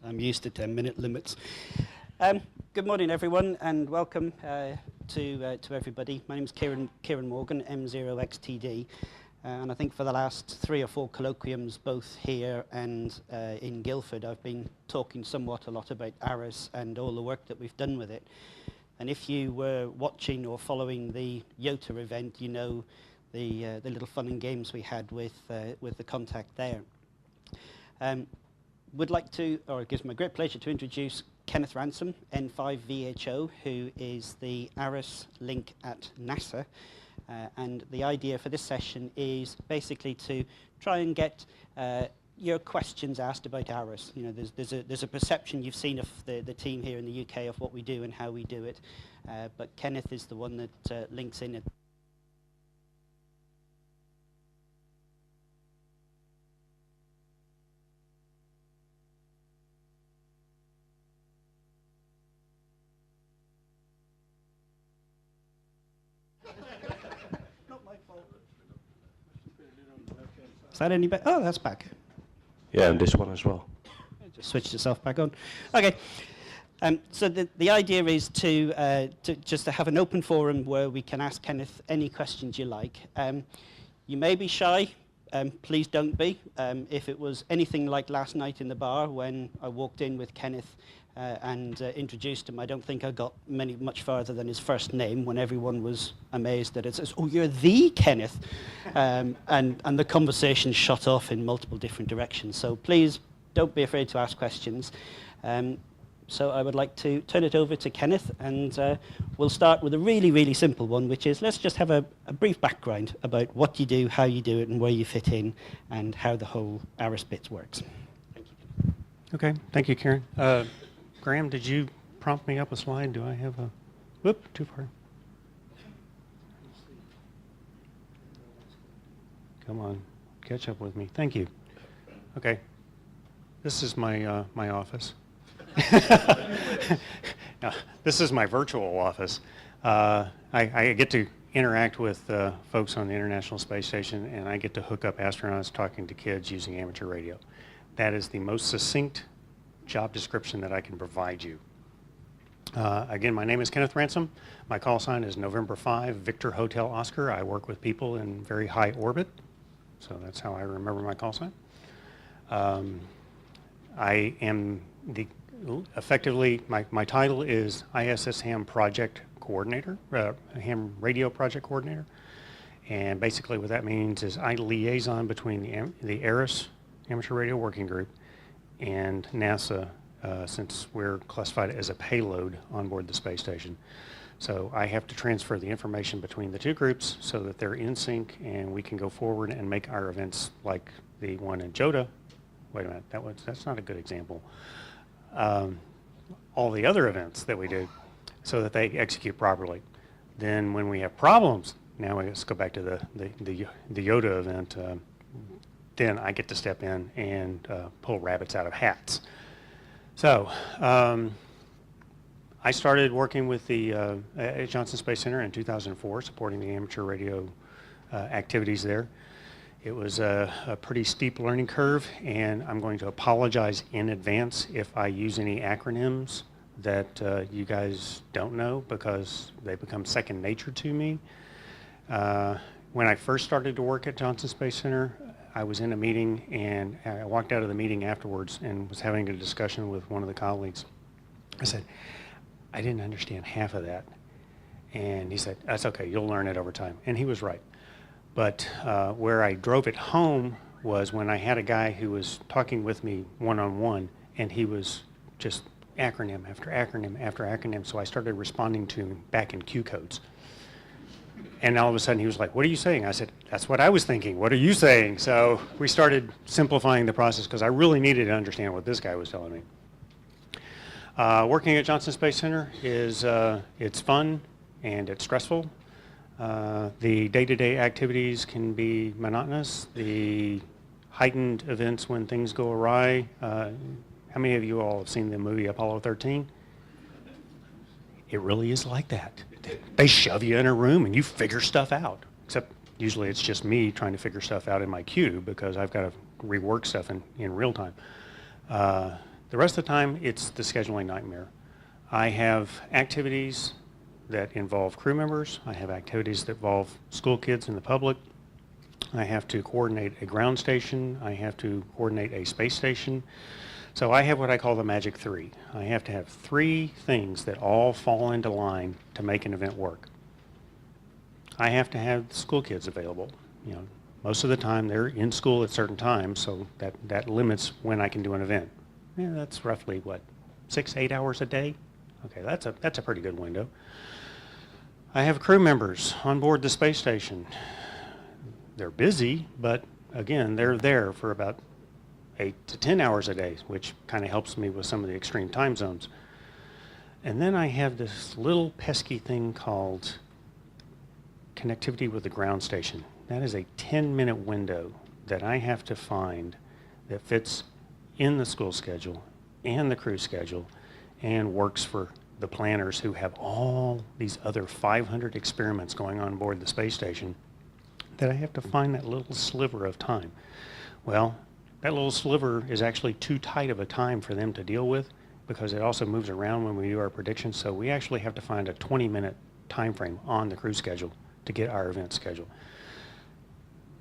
I'm used to 10-minute limits. Good morning, everyone, and welcome to everybody. My name is Kieran Morgan, M0XTD, and I think for the last 3 or 4 colloquiums, both here and in Guildford, I've been talking somewhat a lot about ARISS and all the work that we've done with it. And if you were watching or following the YOTA event, you know the little fun and games we had with the contact there. Would like to, or it gives me great pleasure to introduce Kenneth Ransom N5VHO, who is the ARISS link at NASA. And the idea for this session is basically to try and get your questions asked about ARISS. You know, there's a perception you've seen of the team here in the UK of what we do and how we do it. But Kenneth is the one that links in it. Is that any better? Oh, that's back. Yeah, and this one as well. It just switched itself back on. Okay. So the idea is to just to have an open forum where we can ask Kenneth any questions you like. You may be shy. Please don't be. If it was anything like last night in the bar when I walked in with Kenneth and introduced him, I don't think I got much farther than his first name when everyone was amazed that it says, "Oh, you're the Kenneth," and the conversation shot off in multiple different directions. So please don't be afraid to ask questions. So I would like to turn it over to Kenneth, and we'll start with a really, really simple one, which is let's just have a brief background about what you do, how you do it, and where you fit in, and how the whole ARISS bit works. Thank you. Okay, thank you, Kieran. Graham, did you prompt me up a slide? Do I have a... Whoop, too far. Come on, catch up with me. Thank you. Okay, this is my my office. No, this is my virtual office. I get to interact with folks on the International Space Station, and I get to hook up astronauts talking to kids using amateur radio. That is the most succinct job description that I can provide you. Again, my name is Kenneth Ransom. My call sign is November 5, Victor Hotel Oscar. I work with people in very high orbit, so that's how I remember my call sign. I am effectively, my title is Iss Ham Project Coordinator, Ham Radio Project Coordinator. And basically what that means is I liaison between the ARISS Amateur Radio Working Group and NASA, since we're classified as a payload on board the space station. So I have to transfer the information between the two groups so that they're in sync and we can go forward and make our events like the one in JOTA. Wait a minute, that's not a good example. All the other events that we do so that they execute properly. Then when we have problems, now let's go back to the YOTA event, then I get to step in and pull rabbits out of hats. So I started working with the at Johnson Space Center in 2004, supporting the amateur radio activities there. It was a pretty steep learning curve, and I'm going to apologize in advance if I use any acronyms that you guys don't know, because they become second nature to me. When I first started to work at Johnson Space Center, I was in a meeting, and I walked out of the meeting afterwards and was having a discussion with one of the colleagues. I said, I didn't understand half of that. And he said, that's okay, you'll learn it over time. And he was right. But where I drove it home was when I had a guy who was talking with me one-on-one, and he was just acronym after acronym after acronym, so I started responding to him back in Q codes. And all of a sudden he was like, what are you saying? I said, that's what I was thinking. What are you saying? So we started simplifying the process because I really needed to understand what this guy was telling me. Working at Johnson Space Center is it's fun and it's stressful. The day-to-day activities can be monotonous. The heightened events when things go awry. How many of you all have seen the movie Apollo 13? It really is like that. They shove you in a room and you figure stuff out. Except usually it's just me trying to figure stuff out in my queue because I've got to rework stuff in real time. The rest of the time, it's the scheduling nightmare. I have activities that involve crew members. I have activities that involve school kids and the public. I have to coordinate a ground station. I have to coordinate a space station. So I have what I call the magic three. I have to have three things that all fall into line to make an event work. I have to have the school kids available. You know, most of the time they're in school at certain times, so that limits when I can do an event. Yeah, that's roughly what, 6-8 hours a day? Okay, that's a pretty good window. I have crew members on board the space station. They're busy, but again, they're there for about 8 to 10 hours a day, which kind of helps me with some of the extreme time zones. And then I have this little pesky thing called connectivity with the ground station. That is a 10-minute window that I have to find that fits in the school schedule and the crew schedule and works for the planners who have all these other 500 experiments going on board the space station, that I have to find that little sliver of time. Well, that little sliver is actually too tight of a time for them to deal with because it also moves around when we do our predictions, so we actually have to find a 20-minute time frame on the crew schedule to get our event schedule.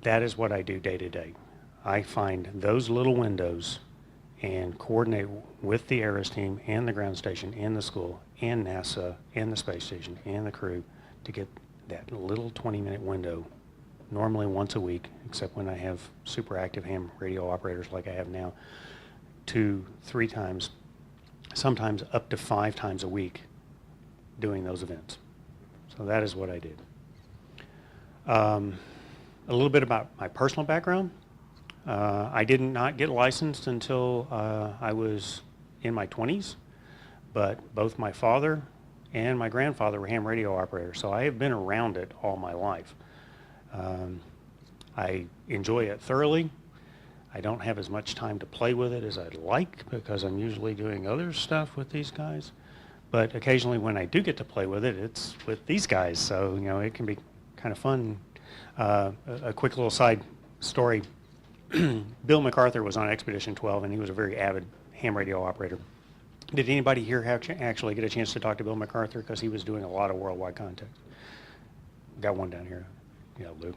That is what I do day to day. I find those little windows and coordinate with the ARISS team and the ground station and the school and NASA and the space station and the crew to get that little 20-minute window, normally once a week, except when I have super active ham radio operators like I have now, 2-3 times, sometimes up to 5 times a week doing those events. So that is what I did. A little bit about my personal background. I did not get licensed until I was in my 20s, but both my father and my grandfather were ham radio operators, so I have been around it all my life. I enjoy it thoroughly. I don't have as much time to play with it as I'd like because I'm usually doing other stuff with these guys, but occasionally when I do get to play with it, it's with these guys, so you know, it can be kind of fun. A quick little side story. Bill MacArthur was on Expedition 12, and he was a very avid ham radio operator. Did anybody here actually get a chance to talk to Bill MacArthur? Because he was doing a lot of worldwide contacts. Got one down here. Yeah, Lou.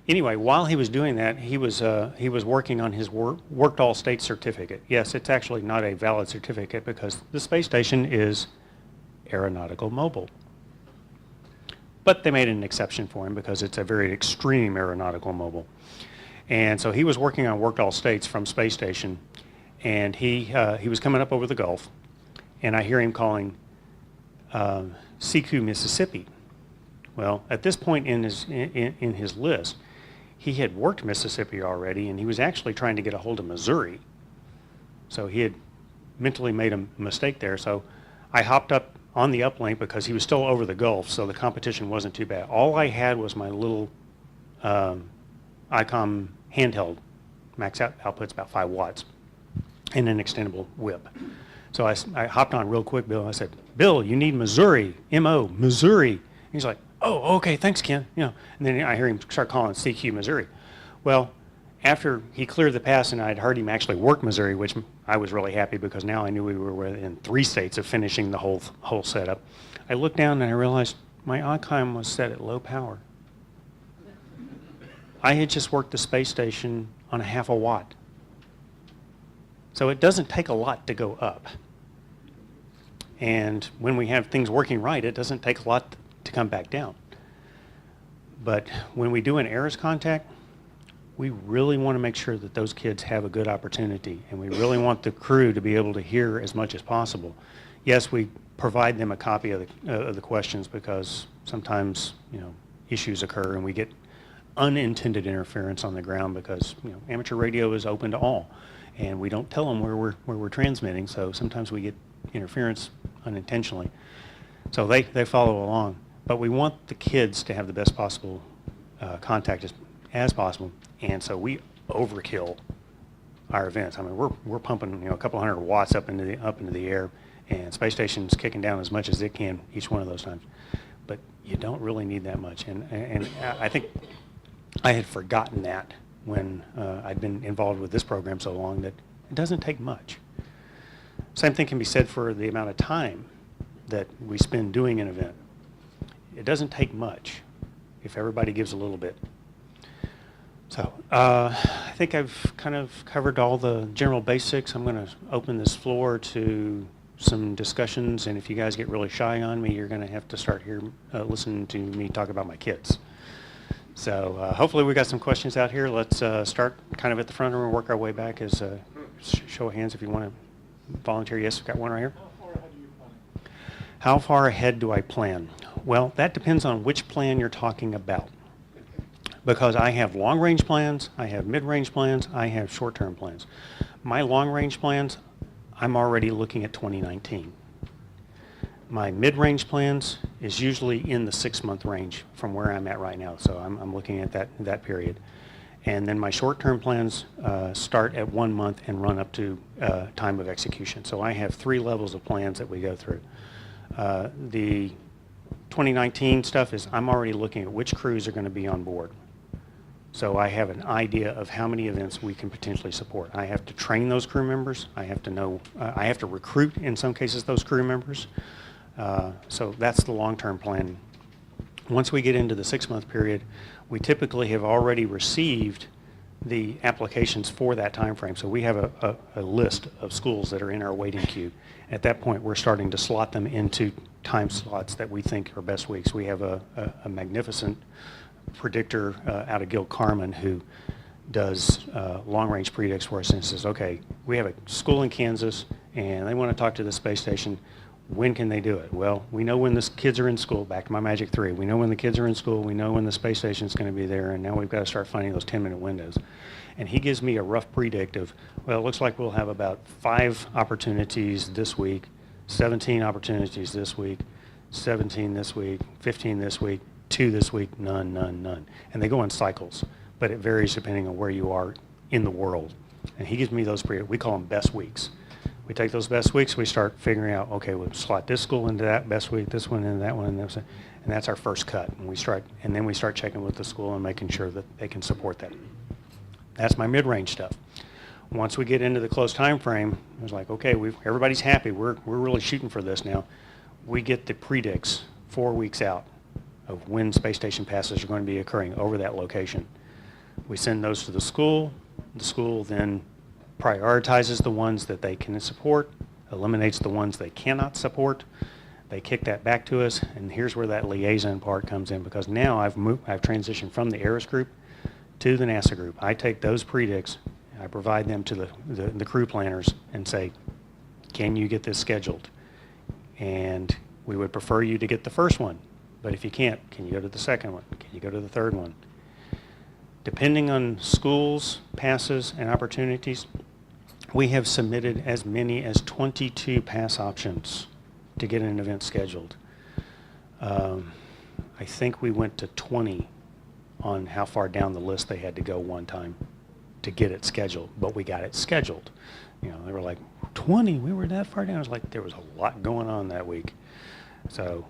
Anyway, while he was doing that, he was working on his worked all states certificate. Yes, it's actually not a valid certificate because the space station is aeronautical mobile. But they made an exception for him because it's a very extreme aeronautical mobile. And so he was working on worked all states from space station, and he was coming up over the Gulf, and I hear him calling Sekou, Mississippi. Well, at this point in his list, he had worked Mississippi already, and he was actually trying to get a hold of Missouri. So he had mentally made a mistake there. So I hopped up on the uplink because he was still over the Gulf, so the competition wasn't too bad. All I had was my little ICOM handheld, max output's about 5 watts, and an extendable whip. So I hopped on real quick, Bill, and I said, Bill, you need Missouri, M-O, Missouri. And he's like, oh, okay, thanks, Ken. You know, and then I hear him start calling CQ, Missouri. Well, after he cleared the pass and I'd heard him actually work Missouri, which I was really happy because now I knew we were within 3 states of finishing the whole setup, I looked down and I realized my ICOM was set at low power. I had just worked the space station on 1/2 a watt. So it doesn't take a lot to go up. And when we have things working right, it doesn't take a lot to come back down. But when we do an ARISS contact, we really want to make sure that those kids have a good opportunity, and we really want the crew to be able to hear as much as possible. Yes, we provide them a copy of the questions because sometimes, you know, issues occur and we get unintended interference on the ground because, you know, amateur radio is open to all, and we don't tell them where we're transmitting, so sometimes we get interference unintentionally. So they follow along, but we want the kids to have the best possible contact as possible, and so we overkill our events. I mean, we're pumping, you know, a couple hundred watts up into the air, and space station's kicking down as much as it can each one of those times. But you don't really need that much, and I think I had forgotten that when I'd been involved with this program so long, that it doesn't take much. Same thing can be said for the amount of time that we spend doing an event. It doesn't take much if everybody gives a little bit. So I think I've kind of covered all the general basics. I'm going to open this floor to some discussions, and if you guys get really shy on me, you're going to have to start here listening to me talk about my kids. So hopefully we got some questions out here. Let's start kind of at the front and work our way back as a show of hands if you want to volunteer. Yes, we've got one right here. How far ahead do I plan? Well, that depends on which plan you're talking about. Because I have long-range plans, I have mid-range plans, I have short-term plans. My long-range plans, I'm already looking at 2019. My mid-range plans is usually in the 6-month range from where I'm at right now, so I'm looking at that period. And then my short-term plans start at 1 month and run up to time of execution. So I have 3 levels of plans that we go through. The 2019 stuff is I'm already looking at which crews are going to be on board. So I have an idea of how many events we can potentially support. I have to train those crew members. I have to know, I have to recruit, in some cases, those crew members. So that's the long-term planning. Once we get into the 6-month period, we typically have already received the applications for that time frame. So we have a list of schools that are in our waiting queue. At that point, we're starting to slot them into time slots that we think are best weeks. We have a magnificent predictor out of Gil Carmen who does long-range predicts for us and says, okay, we have a school in Kansas and they want to talk to the space station. When can they do it? Well, we know when the kids are in school, back to my Magic 3. We know when the kids are in school, we know when the space station is going to be there, and now we've got to start finding those 10-minute windows. And he gives me a rough predict of, well, it looks like we'll have about 5 opportunities this week, 17 opportunities this week, 17 this week, 15 this week, 2 this week, none, none, none. And they go in cycles, but it varies depending on where you are in the world. And he gives me those, we call them best weeks. We take those best weeks, we start figuring out, okay, we'll slot this school into that best week, this one into that one, and that's our first cut. And then we start checking with the school and making sure that they can support that. That's my mid-range stuff. Once we get into the close time frame, it was like, okay, everybody's happy. We're really shooting for this now. We get the predicts 4 weeks out of when space station passes are going to be occurring over that location. We send those to the school. The school then prioritizes the ones that they can support, eliminates the ones they cannot support. They kick that back to us, and here's where that liaison part comes in, because now I've transitioned from the ARISS group to the NASA group. I take those predicts, I provide them to the crew planners and say, can you get this scheduled? And we would prefer you to get the first one, but if you can't, can you go to the second one? Can you go to the third one? Depending on schools, passes, and opportunities, we have submitted as many as 22 pass options to get an event scheduled. I think we went to 20 on how far down the list they had to go one time to get it scheduled, but we got it scheduled. You know, they were like, 20, we were that far down. I was like, there was a lot going on that week. So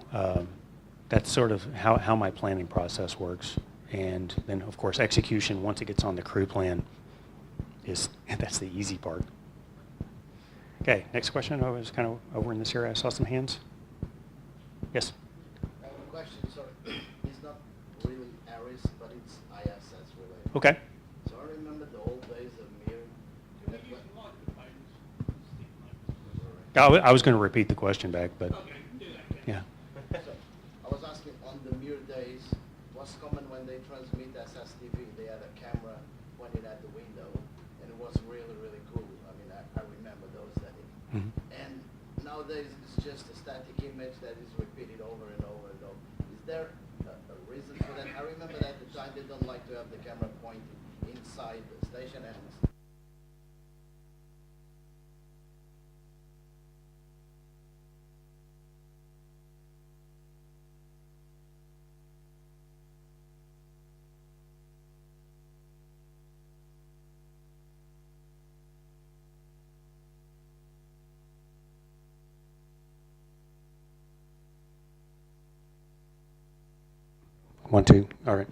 that's sort of how my planning process works. And then, of course, execution, once it gets on the crew plan, that's the easy part. Okay, next question. I was kind of over in this area. I saw some hands. Yes? I have a question, sorry. It's not really ARISS, but it's ISS related. Okay. So I remember the old days of Mir. I was going to repeat the question back, but yeah. So I was asking, on the Mir days, what's common when they transmit SSTV? They had a camera pointed at the window, and it was really, really cool. I mean, I remember those days. Mm-hmm. And nowadays, it's just a static image that is repeated over and over and over. Is there a reason for that? I remember that at the time they don't like to have the camera pointed inside the station. And 1, 2, all right.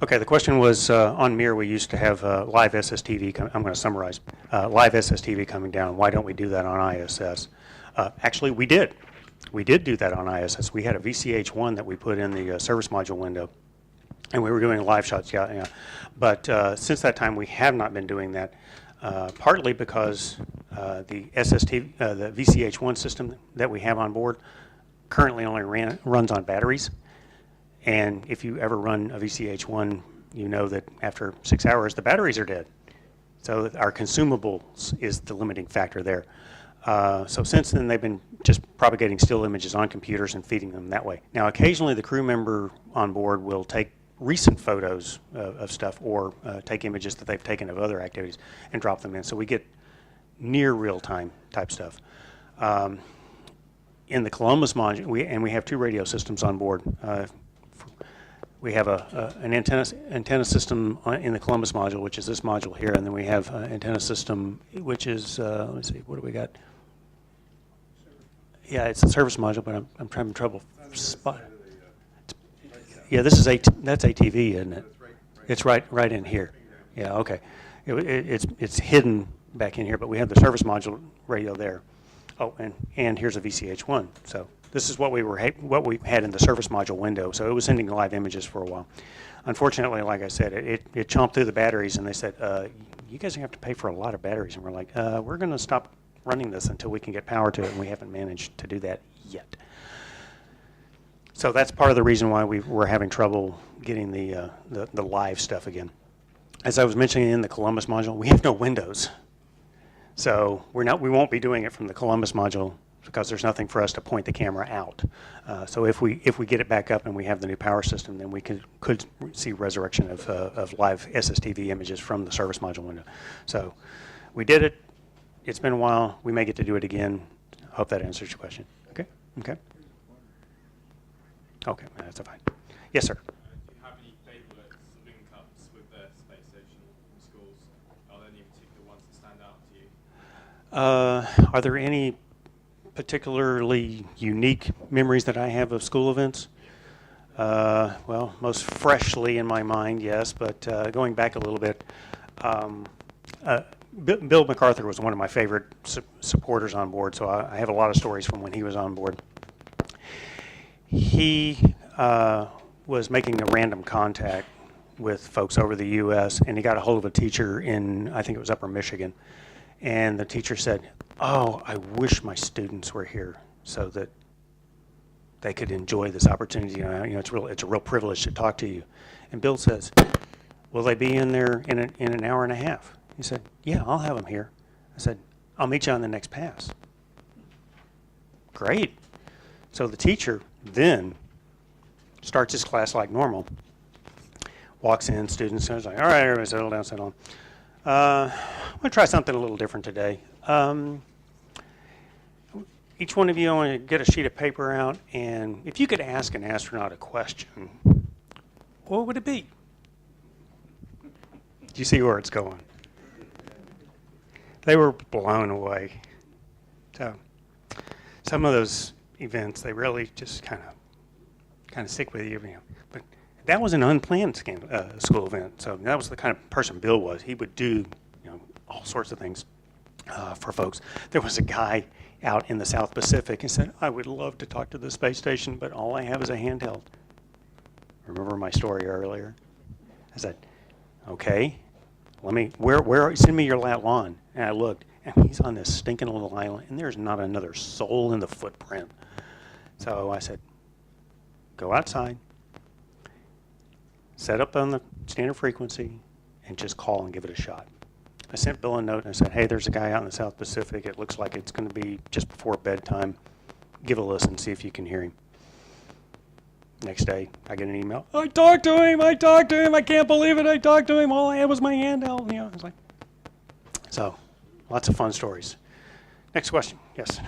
Okay, the question was on MIR we used to have live SSTV, I'm going to summarize, live SSTV coming down. Why don't we do that on ISS? Actually, we did. We did do that on ISS. We had a VCH1 that we put in the service module window, and we were doing live shots, yeah. But since that time, we have not been doing that, partly because the the VCH1 system that we have on board currently only runs on batteries. And if you ever run a VCH1, you know that after 6 hours, the batteries are dead. So our consumables is the limiting factor there. So since then, they've been just propagating still images on computers and feeding them that way. Now, occasionally, the crew member on board will take recent photos of stuff or take images that they've taken of other activities and drop them in. So we get near real-time type stuff. In the Columbus module, we have 2 radio systems on board. We have an antenna system in the Columbus module, which is this module here, and then we have an antenna system, which is, let me see, what do we got? Yeah, it's a service module, but I'm having trouble spot. Yeah, this is that's ATV, isn't it? It's right in here. Yeah, okay. It's hidden back in here, but we have the service module radio there. Oh, and here's a VCH1. So this is what we had in the service module window. So it was sending live images for a while. Unfortunately, like I said, it chomped through the batteries, and they said, you guys have to pay for a lot of batteries. And we're like, we're going to stop running this until we can get power to it, and we haven't managed to do that yet. So that's part of the reason why we're having trouble getting the live stuff again. As I was mentioning in the Columbus module, we have no windows. So we won't be doing it from the Columbus module because there's nothing for us to point the camera out. So if we get it back up and we have the new power system, then we could see resurrection of live SSTV images from the service module window. So we did it. It's been a while. We may get to do it again. Hope that answers your question. Okay. Okay. Okay, that's fine. Yes, sir. Do you have any favourite link-ups with the space station in schools? Are there any particular ones that stand out to you? Are there any particularly unique memories that I have of school events? Well, most freshly in my mind, yes, but going back a little bit, Bill MacArthur was one of my favorite supporters on board, so I have a lot of stories from when he was on board. He was making a random contact with folks over the U.S., and he got a hold of a teacher in, I think it was Upper Michigan, and the teacher said, "Oh, I wish my students were here so that they could enjoy this opportunity. It's a real privilege to talk to you." And Bill says, "Will they be in there in an hour and a half?" He said, "Yeah, I'll have them here." I said, "I'll meet you on the next pass." Great. So the teacher then starts his class like normal. Walks in, students, and like, "All right, everybody settle down, settle down. I'm going to try something a little different today. Each one of you, I want to get a sheet of paper out, and if you could ask an astronaut a question, what would it be?" Do you see where it's going? They were blown away. So some of those events, they really just kind of stick with you. But that was an unplanned school event. So that was the kind of person Bill was. He would do all sorts of things for folks. There was a guy out in the South Pacific and said, "I would love to talk to the space station, but all I have is a handheld." Remember my story earlier? I said, "Okay, send me your lat lawn." And I looked, and he's on this stinking little island, and there's not another soul in the footprint. So I said, "Go outside, set up on the standard frequency, and just call and give it a shot." I sent Bill a note and I said, "Hey, there's a guy out in the South Pacific. It looks like it's going to be just before bedtime. Give a listen, see if you can hear him." Next day, I get an email. I talked to him. I can't believe it. I talked to him. All I had was my handheld." I was like, so lots of fun stories. Next question. Yes.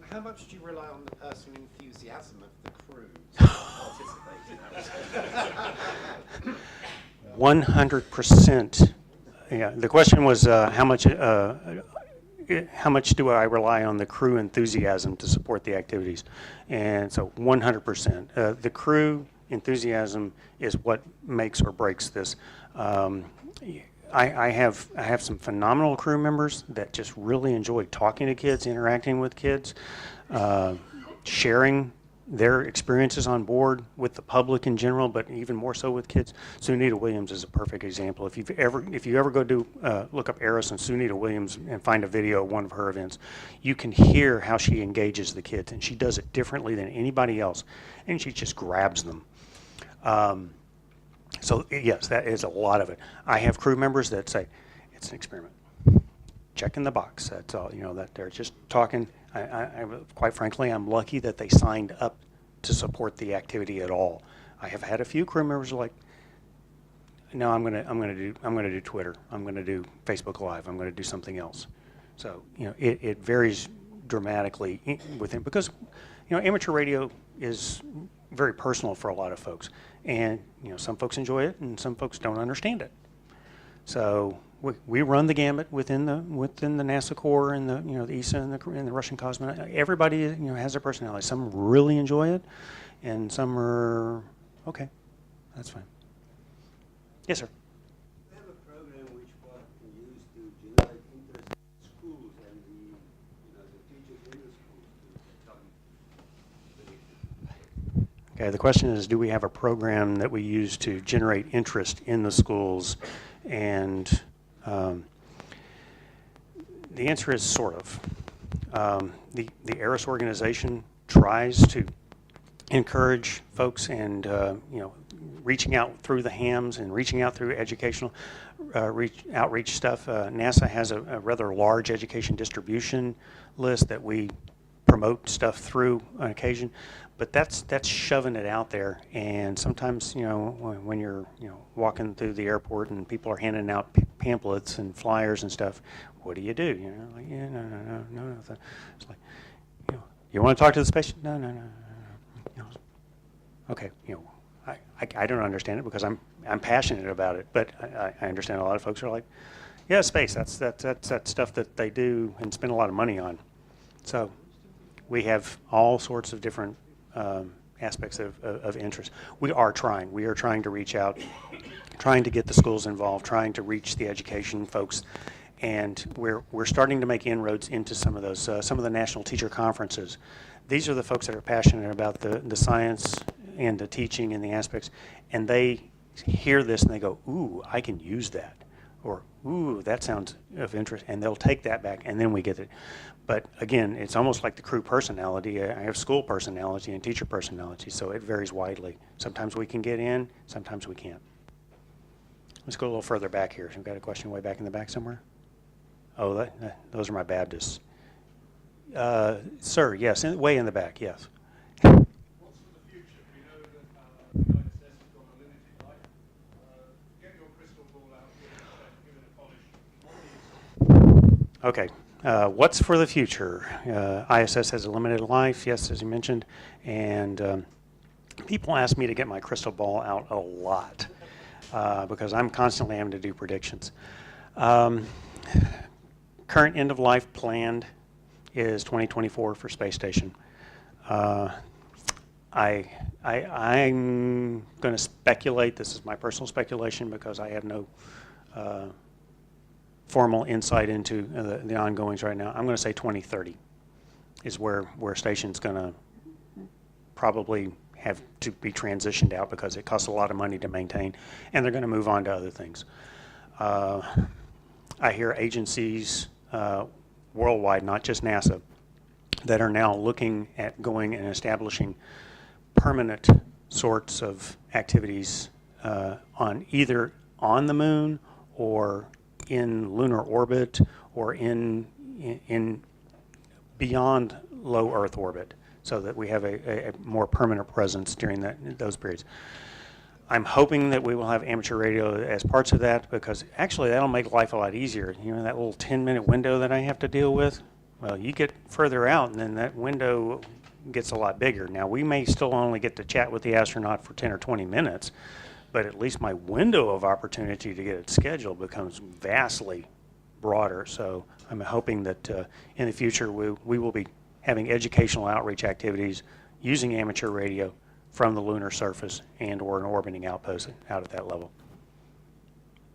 How much do you rely on the personal enthusiasm of the crew to participate in that? 100%. Yeah. The question was how much do I rely on the crew enthusiasm to support the activities? And so 100%. The crew enthusiasm is what makes or breaks this. I have some phenomenal crew members that just really enjoy talking to kids, interacting with kids, sharing their experiences on board with the public in general, but even more so with kids. Sunita Williams is a perfect example. If you ever go do look up ARISS and Sunita Williams and find a video of one of her events, you can hear how she engages the kids, and she does it differently than anybody else, and she just grabs them. So yes, that is a lot of it. I have crew members that say it's an experiment. Check in the box. That's all. That they're just talking. I quite frankly, I'm lucky that they signed up to support the activity at all. I have had a few crew members like, no, I'm gonna do Twitter. I'm gonna do Facebook Live. I'm gonna do something else. So it varies dramatically within, because amateur radio is very personal for a lot of folks, and some folks enjoy it and some folks don't understand it. So we run the gamut within the NASA Corps and the ESA and the Russian Cosmonaut. Everybody has their personality. Some really enjoy it, and some are okay. That's fine. Yes, sir. We have a program which one can use to generate interest in schools and the teachers in the schools to become. Okay. The question is, do we have a program that we use to generate interest in the schools? And the answer is sort of. The ARISS organization tries to encourage folks, and reaching out through the hams and reaching out through educational outreach stuff. NASA has a rather large education distribution list that we promote stuff through on occasion, but that's shoving it out there. And sometimes when you're walking through the airport and people are handing out pamphlets and flyers and stuff, what do? Like, yeah, no. It's like, you want to talk to the space? No. Okay, I don't understand it because I'm passionate about it, but I understand a lot of folks are like, yeah, space. That's stuff that they do and spend a lot of money on. So we have all sorts of different aspects of interest. We are trying to reach out, trying to get the schools involved, trying to reach the education folks, and we're starting to make inroads into some of those, some of the national teacher conferences. These are the folks that are passionate about the science and the teaching and the aspects, and they hear this and they go, ooh, I can use that, or ooh, that sounds of interest, and they'll take that back, and then we get it. But again, it's almost like the crew personality. I have school personality and teacher personality, so it varies widely. Sometimes we can get in, sometimes we can't. Let's go a little further back here. We've got a question way back in the back somewhere. Oh, those are my Baptists. Sir, yes, way in the back, yes. What's for the future? We know that the ISS has got a limited life. Get your crystal ball out, give it a polish. Okay. What's for the future? ISS has a limited life, yes, as you mentioned, and people ask me to get my crystal ball out a lot because I'm constantly having to do predictions. Current end of life planned is 2024 for space station. I'm going to speculate. This is my personal speculation because I have no formal insight into the ongoings right now. I'm going to say 2030 is where station's going to probably have to be transitioned out because it costs a lot of money to maintain, and they're going to move on to other things. I hear agencies worldwide, not just NASA, that are now looking at going and establishing permanent sorts of activities on either on the moon or in lunar orbit or in beyond low Earth orbit, so that we have a more permanent presence during those periods. I'm hoping that we will have amateur radio as parts of that, because actually that'll make life a lot easier. That little 10-minute window that I have to deal with, well, you get further out and then that window gets a lot bigger. Now, we may still only get to chat with the astronaut for 10 or 20 minutes, but at least my window of opportunity to get it scheduled becomes vastly broader. So I'm hoping that in the future we will be having educational outreach activities using amateur radio from the lunar surface and or an orbiting outpost out at that level.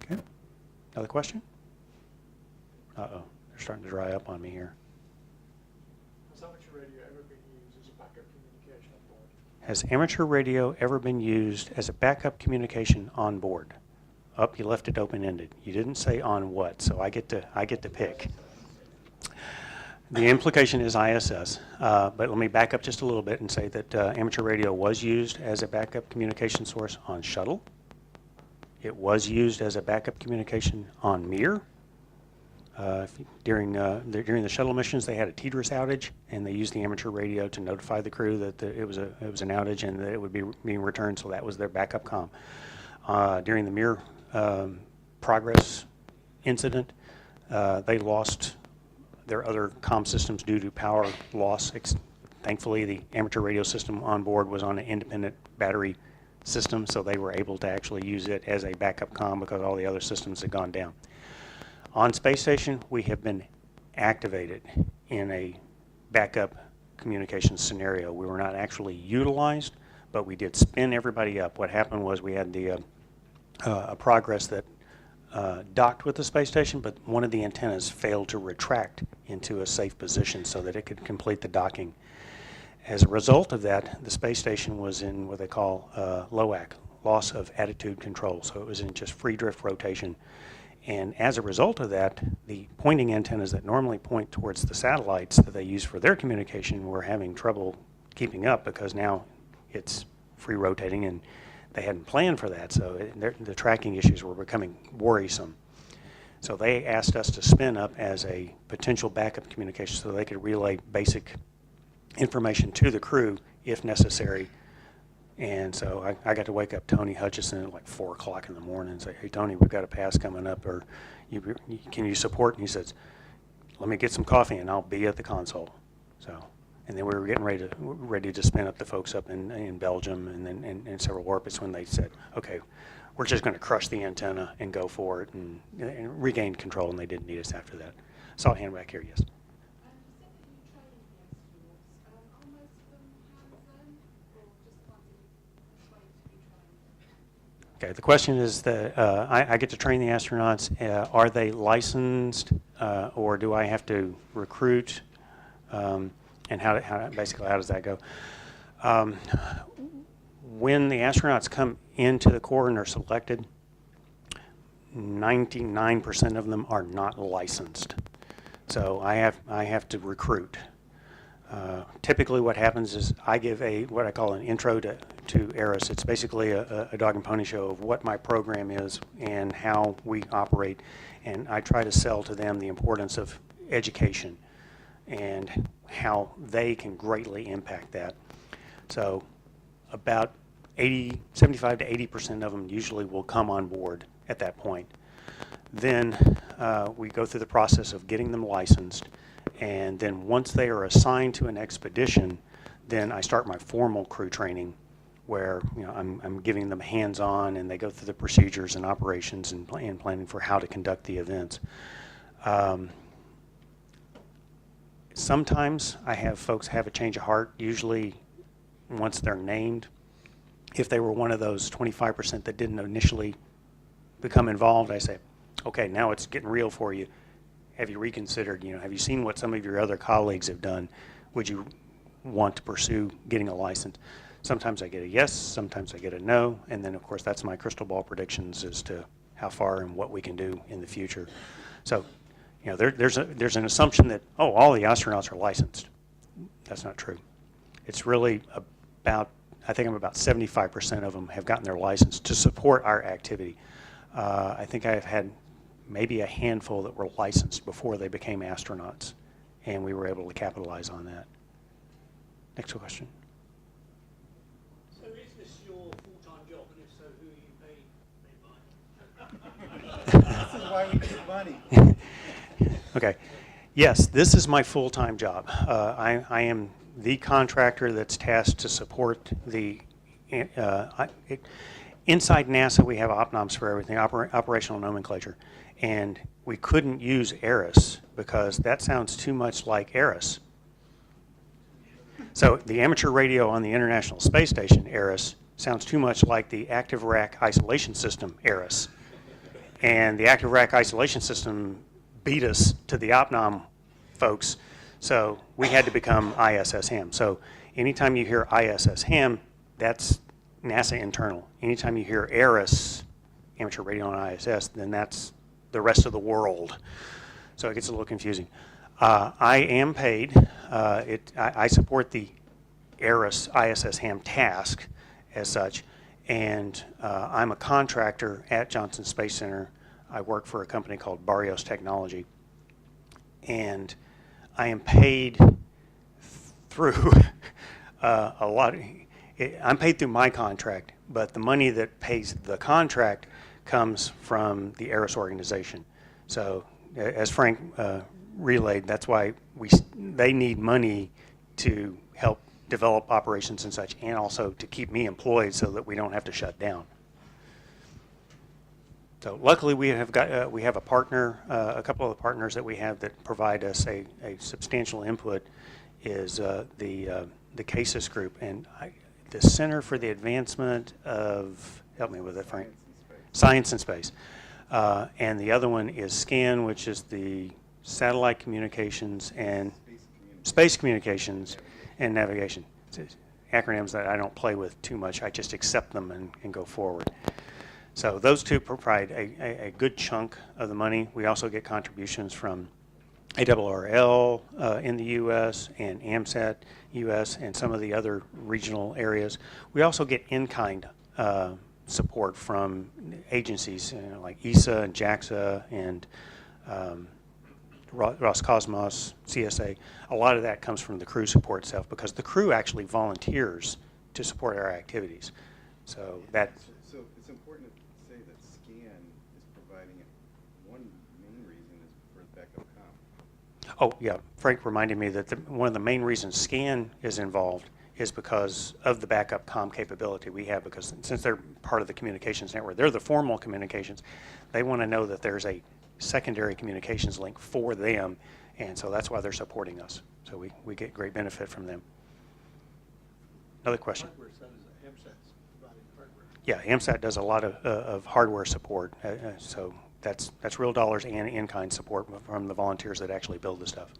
Okay, another question? Uh-oh, they're starting to dry up on me here. Has amateur radio ever been used as a backup communication on board? Has amateur radio ever been used as a backup communication on board? Oh, you left it open-ended. You didn't say on what, so I get to pick. The implication is ISS, but let me back up just a little bit and say that amateur radio was used as a backup communication source on shuttle. It was used as a backup communication on Mir. During the shuttle missions, they had a TDRS outage, and they used the amateur radio to notify the crew that it was an outage and that it would be being returned. So that was their backup comm. During the Mir Progress incident, they lost their other comm systems due to power loss. Thankfully, the amateur radio system on board was on an independent battery system, so they were able to actually use it as a backup comm because all the other systems had gone down. On space station, we have been activated in a backup communication scenario. We were not actually utilized, but we did spin everybody up. What happened was we had a Progress that docked with the space station, but one of the antennas failed to retract into a safe position so that it could complete the docking. As a result of that, the space station was in what they call LOAC, loss of attitude control. So it was in just free drift rotation. And as a result of that, the pointing antennas that normally point towards the satellites that they use for their communication were having trouble keeping up because now it's free rotating and they hadn't planned for that. So the tracking issues were becoming worrisome. So they asked us to spin up as a potential backup communication so they could relay basic information to the crew if necessary. And so I got to wake up Tony Hutchison at like 4 o'clock in the morning and say, hey, Tony, we've got a pass coming up, or can you support? And he says, let me get some coffee and I'll be at the console. So, and then we were getting ready to spin up the folks up in Belgium and then in several orbits when they said, okay, we're just going to crush the antenna and go for it and regained control, and they didn't need us after that. Saw a hand back here, yes. Okay, the question is that I get to train the astronauts. Are they licensed, or do I have to recruit? And basically how does that go? When the astronauts come into the Corps and are selected, 99% of them are not licensed. So I have to recruit. Typically what happens is I give what I call an intro to ARISS. It's basically a dog and pony show of what my program is and how we operate, and I try to sell to them the importance of education and how they can greatly impact that. So about 75 to 80% of them usually will come on board at that point. Then we go through the process of getting them licensed, and then once they are assigned to an expedition, then I start my formal crew training where I'm giving them hands-on, and they go through the procedures and operations and planning for how to conduct the events. Sometimes I have folks have a change of heart, usually once they're named. If they were one of those 25% that didn't initially become involved, I say, okay, now it's getting real for you. Have you reconsidered? Have you seen what some of your other colleagues have done? Would you want to pursue getting a license? Sometimes I get a yes, sometimes I get a no, and then of course that's my crystal ball predictions as to how far and what we can do in the future. So, there's an assumption that, all the astronauts are licensed. That's not true. It's really about, I think about 75% of them have gotten their license to support our activity. I think I've had maybe a handful that were licensed before they became astronauts, and we were able to capitalize on that. Next question. So is this your full-time job, and if so, who are you paid by? This is why we get money. Okay. Yes, this is my full-time job. I am the contractor that's tasked to support the inside NASA. We have opnoms for everything, operational nomenclature, and we couldn't use ARISS because that sounds too much like ARISS. So the amateur radio on the International Space Station, ARISS, sounds too much like the active rack isolation system, ARISS. And the active rack isolation system beat us to the OPNOM folks, so we had to become ISS ham. So anytime you hear ISS ham, that's NASA internal. Anytime you hear ARISS, amateur radio on ISS, then that's the rest of the world. So it gets a little confusing. I am paid. I support the ARISS ISS ham task as such, and I'm a contractor at Johnson Space Center. I work for a company called Barrios Technology, and I am paid through a lot. I'm paid through my contract, but the money that pays the contract comes from the ARISS organization. So as Frank relayed, that's why they need money to help develop operations and such, and also to keep me employed so that we don't have to shut down. So luckily we have got we have a partner, a couple of the partners that we have that provide us a substantial input is the Keynes group and the Center for the Advancement of, help me with it, Frank. Science and Space. And the other one is SCAN, which is the Satellite Communications and Space Communications and Navigation. It's acronyms that I don't play with too much. I just accept them and go forward. So those two provide a good chunk of the money. We also get contributions from ARRL in the U.S. and AMSAT U.S. and some of the other regional areas. We also get in-kind support from agencies like ESA and JAXA and Roscosmos, CSA. A lot of that comes from the crew support itself because the crew actually volunteers to support our activities. So that. So it's important to say that SCAN is providing it. One main reason is for backup comm. Oh yeah, Frank reminded me that one of the main reasons SCAN is involved is because of the backup comm capability we have, because since they're part of the communications network, they're the formal communications. They want to know that there's a secondary communications link for them, and so that's why they're supporting us. So we get great benefit from them. Another question? Yeah, AMSAT does a lot of hardware support, so that's real dollars and in-kind support from the volunteers that actually build the stuff.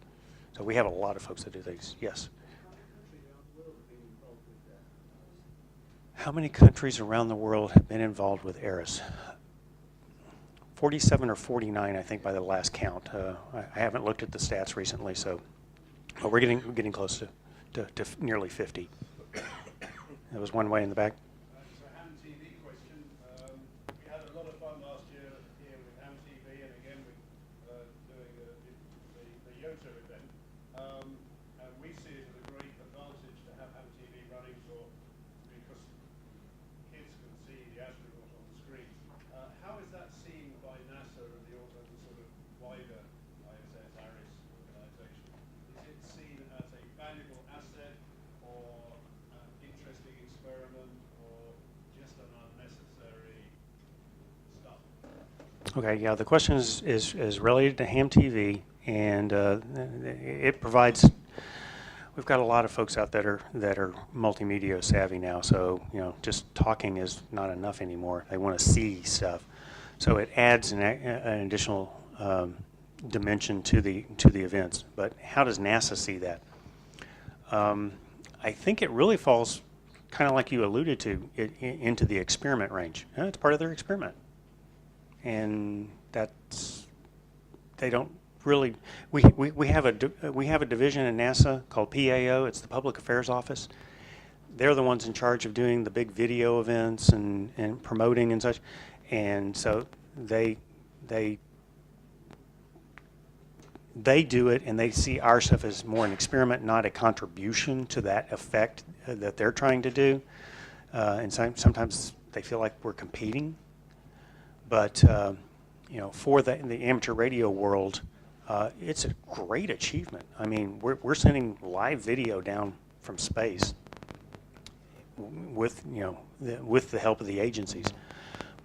So we have a lot of folks that do things. Yes. How many countries around the world have been involved with ARISS? 47 or 49, I think, by the last count. I haven't looked at the stats recently, so but we're getting close to nearly 50. There was one way in the back. It's a ham TV question. We had a lot of fun last year here with ham TV, and again with doing the YOTA event. And we see it as a great advantage to have ham TV running because kids can see the astronaut on the screen. How is that seen by NASA and the sort of wider ISS ARISS organization? Is it seen as a valuable asset or an interesting experiment or just an unnecessary stuff? Okay, yeah, the question is related to ham TV, and it provides. We've got a lot of folks out that are multimedia savvy now, so just talking is not enough anymore. They want to see stuff, so it adds an additional dimension to the events. But how does NASA see that? I think it really falls, kind of like you alluded to, into the experiment range. It's part of their experiment, and they don't. Really, we have a division in NASA called PAO. It's the Public Affairs Office. They're the ones in charge of doing the big video events and promoting and such. And so they do it, and they see our stuff as more an experiment, not a contribution to that effect that they're trying to do. And sometimes they feel like we're competing. But for the amateur radio world. It's a great achievement. I mean, we're sending live video down from space with with the help of the agencies,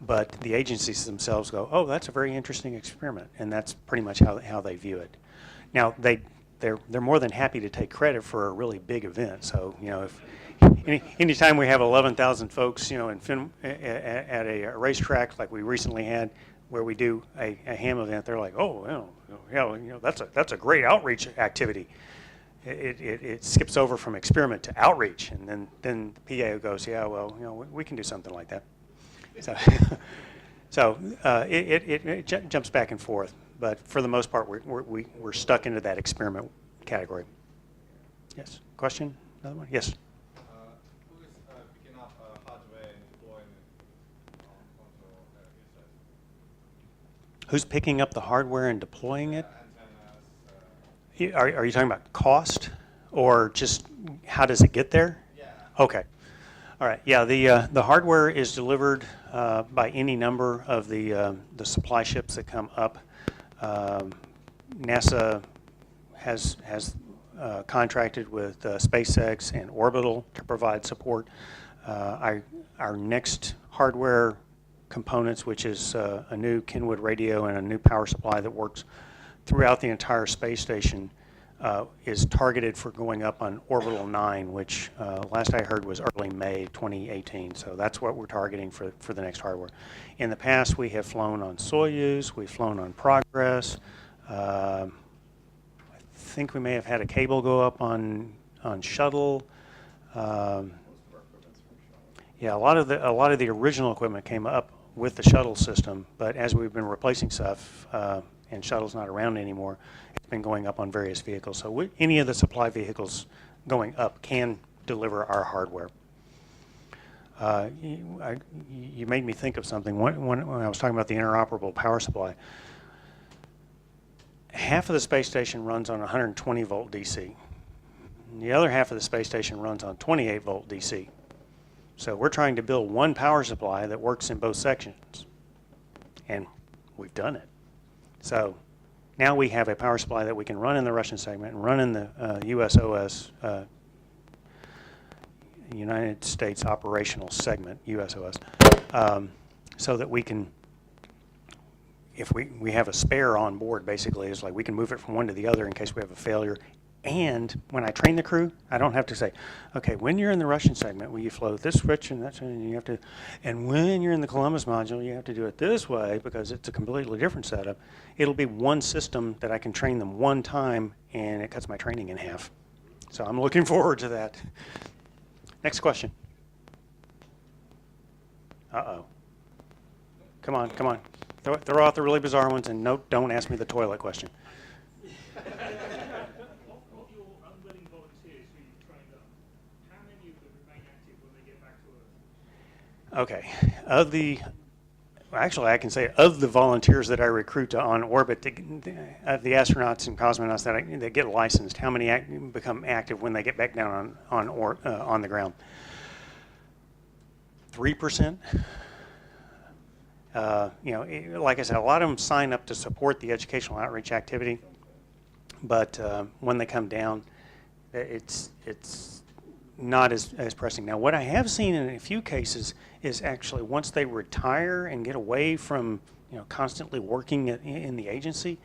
but the agencies themselves go, "Oh, that's a very interesting experiment," and that's pretty much how they view it. Now they they're more than happy to take credit for a really big event. So, you know, if anytime we have 11,000 folks, you know, at a racetrack like we recently had, where we do a ham event, they're like, oh, you know, that's a great outreach activity. It skips over from experiment to outreach, and then the PA goes, yeah, well, you know, we can do something like that. So, it jumps back and forth, but for the most part, we're stuck into that experiment category. Yes. Question? Another one? Yes. Who is picking up hardware and deploying it onto ISS? Who's picking up the hardware and deploying it? Antennas. Are you talking about cost, or just how does it get there? Yeah. Okay. All right. Yeah. The hardware is delivered by any number of the supply ships that come up. NASA has contracted with SpaceX and Orbital to provide support. Our next hardware components, which is a new Kenwood radio and a new power supply that works throughout the entire space station, is targeted for going up on Orbital 9, which last I heard was early May 2018. So that's what we're targeting for the next hardware. In the past, we have flown on Soyuz, we've flown on Progress. I think we may have had a cable go up on Shuttle. Yeah, a lot of the original equipment came up with the Shuttle system, but as we've been replacing stuff, and Shuttle's not around anymore, it's been going up on various vehicles. So any of the supply vehicles going up can deliver our hardware. You made me think of something when I was talking about the interoperable power supply. Half of the space station runs on 120 volt DC. The other half of the space station runs on 28 volt DC. So we're trying to build one power supply that works in both sections, and we've done it. So now we have a power supply that we can run in the Russian segment and run in the USOS, United States Operational Segment, USOS, so that we can, if we have a spare on board, basically, it's like we can move it from one to the other in case we have a failure. And when I train the crew, I don't have to say, okay, when you're in the Russian segment, will you flow this switch and that, and you have to, and when you're in the Columbus module, you have to do it this way because it's a completely different setup. It'll be one system that I can train them one time, and it cuts my training in half. So I'm looking forward to that. Next question. Uh-oh. Come on, come on. Throw out the really bizarre ones, and no, don't ask me the toilet question. Okay, actually I can say of the volunteers that I recruit on orbit, of the astronauts and cosmonauts that get licensed, how many become active when they get back down on the ground? 3%. You know, like I said, a lot of them sign up to support the educational outreach activity, but when they come down, it's not as pressing. Now, what I have seen in a few cases is actually once they retire and get away from, you know, constantly working in the agency,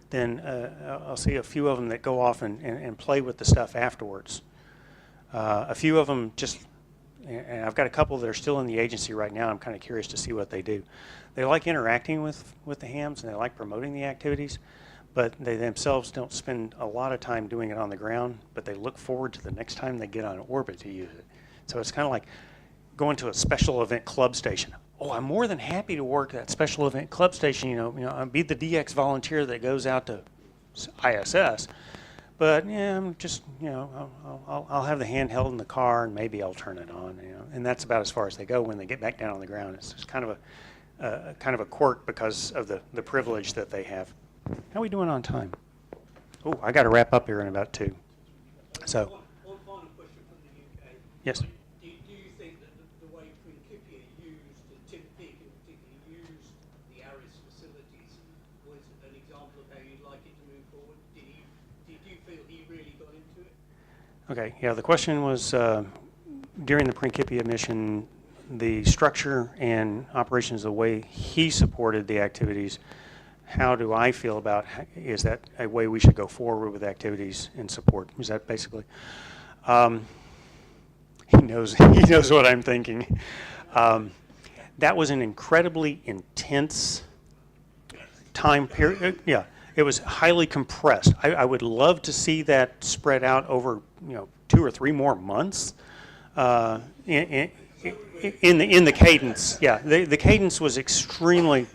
then I'll see a few of them that go off and play with the stuff afterwards. A few of them just, and I've got a couple that are still in the agency right now. I'm kind of curious to see what they do. They like interacting with the hams, and they like promoting the activities, but they themselves don't spend a lot of time doing it on the ground, but they look forward to the next time they get on orbit to use it. So it's kind of like going to a special event club station. Oh, I'm more than happy to work that special event club station, you know, I'll be the DX volunteer that goes out to ISS, but yeah, I'm just, you know, I'll have the handheld in the car and maybe I'll turn it on, you know, and that's about as far as they go when they get back down on the ground. It's just kind of a quirk because of the privilege that they have. How are we doing on time? Oh, I got to wrap up here in about 2. So. One final question from the UK. Yes. Do you think that the way Principia used, Tim Peake in particular, used the ARISS facilities was an example of how you'd like it to move forward? Did you feel he really got into it? Okay, yeah, the question was during the Principia mission, the structure and operations, the way he supported the activities, how do I feel about, is that a way we should go forward with activities and support? Is that basically? He knows what I'm thinking. That was an incredibly intense time period. Yeah, it was highly compressed. I would love to see that spread out over 2 or 3 more months in the cadence. Yeah, the cadence was extremely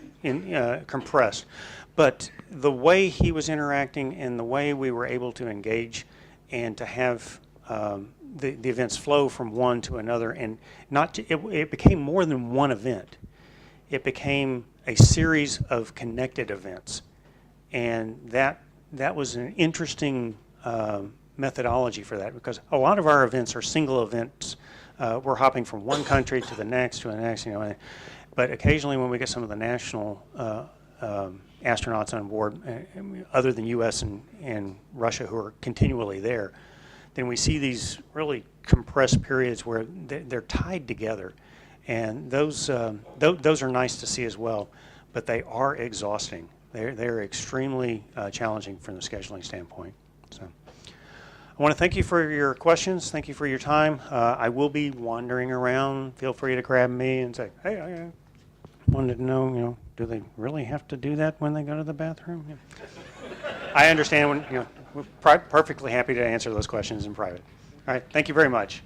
compressed, but the way he was interacting and the way we were able to engage and to have the events flow from one to another, and it became more than one event. It became a series of connected events, and that was an interesting methodology for that, because a lot of our events are single events. We're hopping from one country to the next, but occasionally when we get some of the national astronauts on board, other than U.S. and Russia, who are continually there, then we see these really compressed periods where they're tied together, and those are nice to see as well, but they are exhausting. They're extremely challenging from the scheduling standpoint. So I want to thank you for your questions. Thank you for your time. I will be wandering around. Feel free to grab me and say, hey, I wanted to know, do they really have to do that when they go to the bathroom? Yeah. I understand when, we're perfectly happy to answer those questions in private. All right, thank you very much.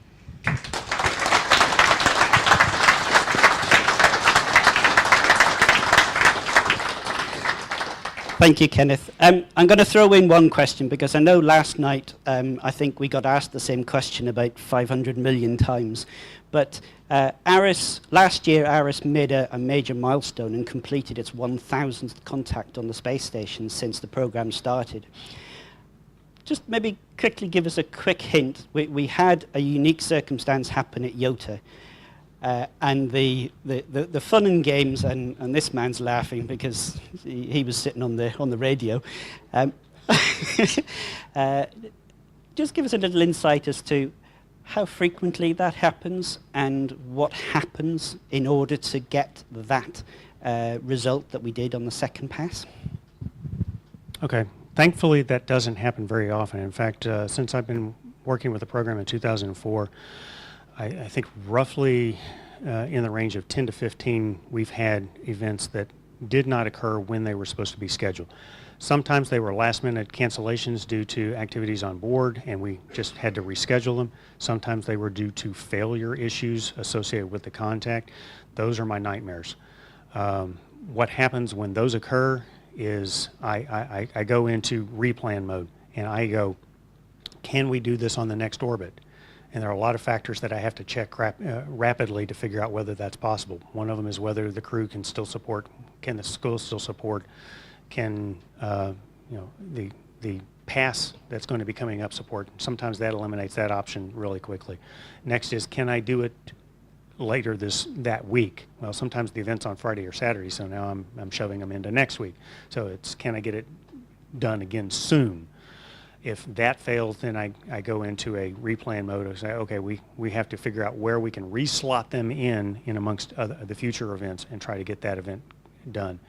Thank you, Kenneth. I'm going to throw in one question, because I know last night I think we got asked the same question about 500 million times. But ARISS, last year ARISS made a major milestone and completed its 1,000th contact on the space station since the program started. Just maybe quickly give us a quick hint. We had a unique circumstance happen at IOTA. And the fun and games, and this man's laughing because he was sitting on the radio. Just give us a little insight as to how frequently that happens and what happens in order to get that result that we did on the second pass. Okay. Thankfully, that doesn't happen very often. In fact, since I've been working with the program in 2004, I think roughly in the range of 10 to 15, we've had events that did not occur when they were supposed to be scheduled. Sometimes they were last-minute cancellations due to activities on board, and we just had to reschedule them. Sometimes they were due to failure issues associated with the contact. Those are my nightmares. What happens when those occur is I go into replan mode, and I go, can we do this on the next orbit? And there are a lot of factors that I have to check rapidly to figure out whether that's possible. One of them is whether the crew can still support, can the school still support, can the pass that's going to be coming up support. Sometimes that eliminates that option really quickly. Next is, can I do it later that week? Well, sometimes the event's on Friday or Saturday, so now I'm shoving them into next week. So it's, can I get it done again soon? If that fails, then I go into a replan mode and say, okay, we have to figure out where we can reslot them in amongst the future events and try to get that event done.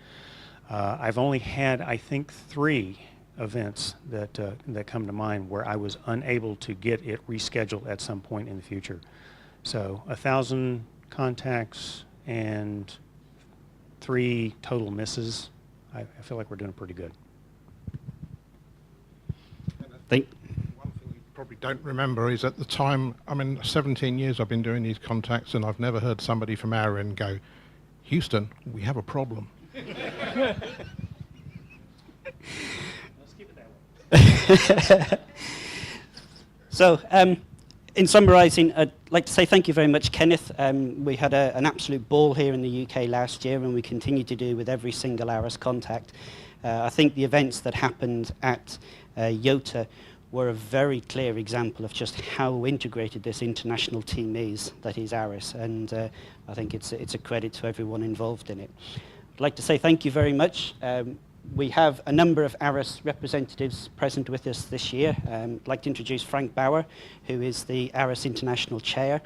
I've only had, I think, 3 events that come to mind where I was unable to get it rescheduled at some point in the future. So 1,000 contacts and 3 total misses. I feel like we're doing pretty good. One thing you probably don't remember is at the time, 17 years I've been doing these contacts, and I've never heard somebody from our end go, Houston, we have a problem. Let's keep it that way. So, in summarising, I'd like to say thank you very much, Kenneth. We had an absolute ball here in the UK last year, and we continue to do with every single ARISS contact. I think the events that happened at IOTA were a very clear example of just how integrated this international team is, that is ARISS, and I think it's a credit to everyone involved in it. I'd like to say thank you very much. We have a number of ARISS representatives present with us this year. I'd like to introduce Frank Bauer, who is the ARISS International Chair.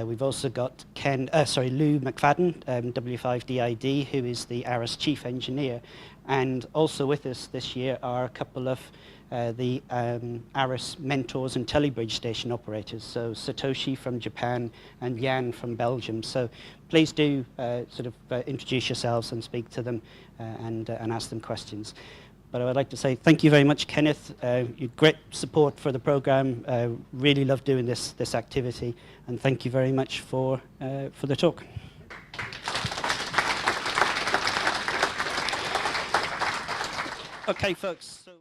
We've also got Lou McFadden, W5DID, who is the ARISS Chief Engineer. And also with us this year are a couple of the ARISS mentors and telebridge station operators, so Satoshi from Japan and Jan from Belgium. So please do introduce yourselves and speak to them and ask them questions. But I would like to say thank you very much, Kenneth. Great support for the program. Really love doing this activity, and thank you very much for the talk. Okay, folks. So